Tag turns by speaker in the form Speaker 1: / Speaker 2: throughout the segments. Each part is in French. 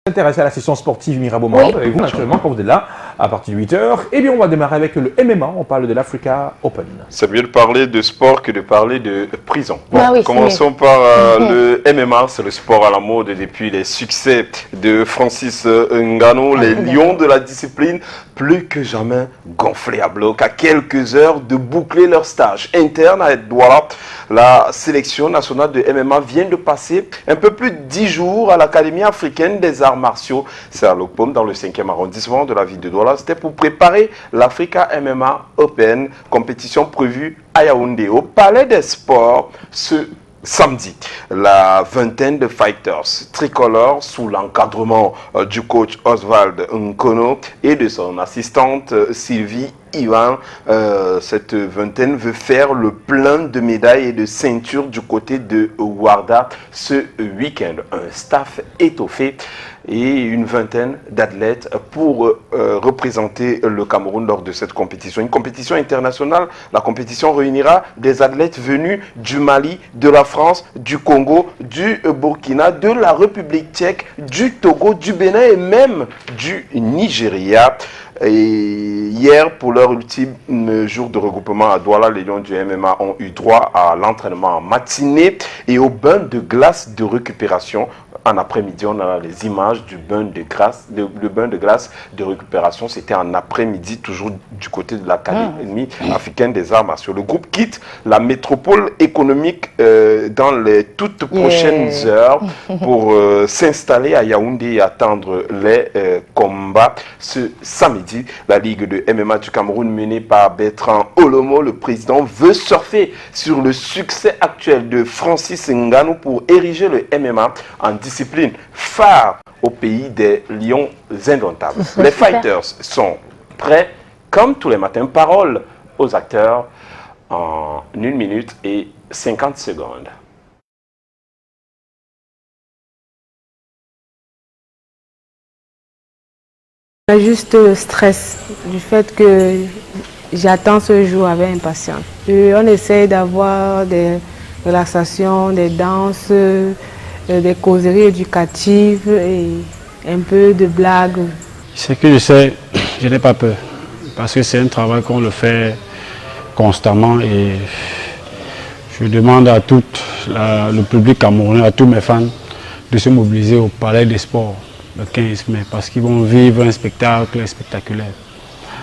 Speaker 1: Intéressé à la session sportive Mirabeau Marde avec vous naturellement quand vous êtes là à partir de 8h. Et bien on va démarrer avec le MMA, on parle de l'Africa Open.
Speaker 2: C'est mieux de parler de sport que de parler de prison. Bon,
Speaker 3: oui,
Speaker 2: commençons par le MMA, c'est le sport à la mode depuis les succès de Francis Ngannou, les lions de la discipline plus que jamais gonflés à bloc à quelques heures de boucler leur stage interne à Douala. La sélection nationale de MMA vient de passer un peu plus de 10 jours à l'Académie africaine des arts martiaux. C'est à Lopom, dans le 5e arrondissement de la ville de Douala. C'était pour préparer l'Africa MMA Open, compétition prévue à Yaoundé, au Palais des Sports, ce samedi. La vingtaine de fighters tricolores sous l'encadrement du coach Oswald Nkono et de son assistante Sylvie Ivan, cette vingtaine veut faire le plein de médailles et de ceintures du côté de Ouarda ce week-end. Un staff étoffé et une vingtaine d'athlètes pour représenter le Cameroun lors de cette compétition. Une compétition internationale. La compétition réunira des athlètes venus du Mali, de la France, du Congo, du Burkina, de la République tchèque, du Togo, du Bénin et même du Nigeria. Et hier, pour leur ultime jour de regroupement à Douala, les Lions du MMA ont eu droit à l'entraînement en matinée et au bain de glace de récupération. En après-midi, on a les images du bain de glace, le bain de glace de récupération. C'était en après-midi, toujours du côté de l'Académie africaine des arts martiaux. Le groupe quitte la métropole économique dans les toutes prochaines heures pour s'installer à Yaoundé et attendre les combats ce samedi. La Ligue de MMA du Cameroun, menée par Bertrand Olomo, le président, veut surfer sur le succès actuel de Francis Ngannou pour ériger le MMA en discipline phare au pays des lions indomptables. Les fighters sont prêts, comme tous les matins. Parole aux acteurs en 1 minute et 50 secondes.
Speaker 4: Juste stress du fait que j'attends ce jour avec impatience. On essaye d'avoir des relaxations, des danses, des causeries éducatives et un peu de blagues.
Speaker 5: Ce que je sais, je n'ai pas peur parce que c'est un travail qu'on le fait constamment et je demande à tout le public camerounais, à tous mes fans de se mobiliser au Palais des Sports le 15 mai parce qu'ils vont vivre un spectacle spectaculaire.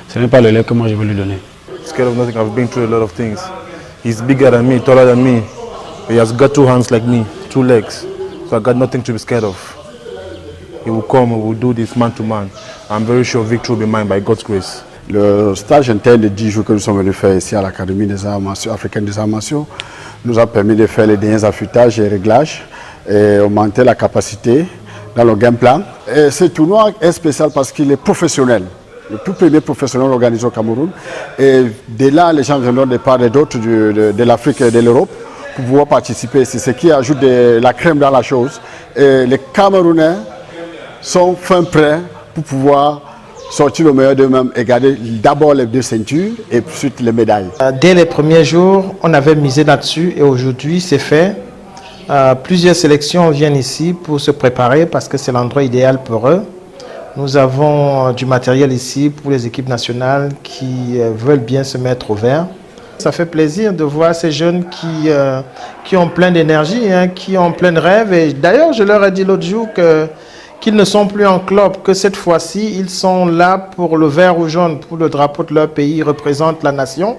Speaker 5: Ce n'est pas le lait que moi je veux lui donner.
Speaker 6: Scared of nothing, I've been through a lot of things. He's bigger than me, taller than me. He has got 2 hands like me, 2 legs. So I got nothing to be scared of. He will come, we will do this man to man. I'm very sure victory will be mine by God's grace.
Speaker 7: Le stage interne de 10 jours que nous sommes venus faire ici à l'Académie des arts martiaux, africaine des arts martiaux nous a permis de faire les derniers affûtages et réglages et augmenter la capacité dans le game plan. Et ce tournoi est spécial parce qu'il est professionnel. Le tout premier professionnel organisé au Cameroun. Et de là, les gens viendront de part et d'autre de l'Afrique et de l'Europe pour pouvoir participer. C'est ce qui ajoute de la crème dans la chose. Et les Camerounais sont fin prêts pour pouvoir sortir le meilleur d'eux-mêmes et garder d'abord les 2 ceintures et ensuite les médailles.
Speaker 8: Dès les premiers jours, on avait misé là-dessus et aujourd'hui c'est fait. Plusieurs sélections viennent ici pour se préparer parce que c'est l'endroit idéal pour eux. Nous avons du matériel ici pour les équipes nationales qui veulent bien se mettre au vert. Ça fait plaisir de voir ces jeunes qui ont plein d'énergie, qui ont plein de rêves. Et d'ailleurs, je leur ai dit l'autre jour qu'ils ne sont plus en club, que cette fois-ci, ils sont là pour le vert ou jaune, pour le drapeau de leur pays, ils représentent la nation.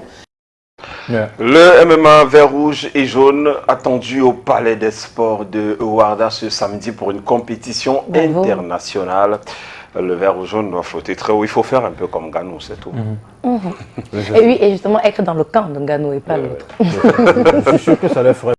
Speaker 2: Le MMA vert, rouge et jaune attendu au Palais des Sports de Ouarda ce samedi pour une compétition internationale. Le vert ou jaune doit flotter très haut. Il faut faire un peu comme Ngannou, c'est tout.
Speaker 3: Et oui, et justement être dans le camp de Ngannou et pas l'autre.
Speaker 1: Je suis sûr que ça leur ferait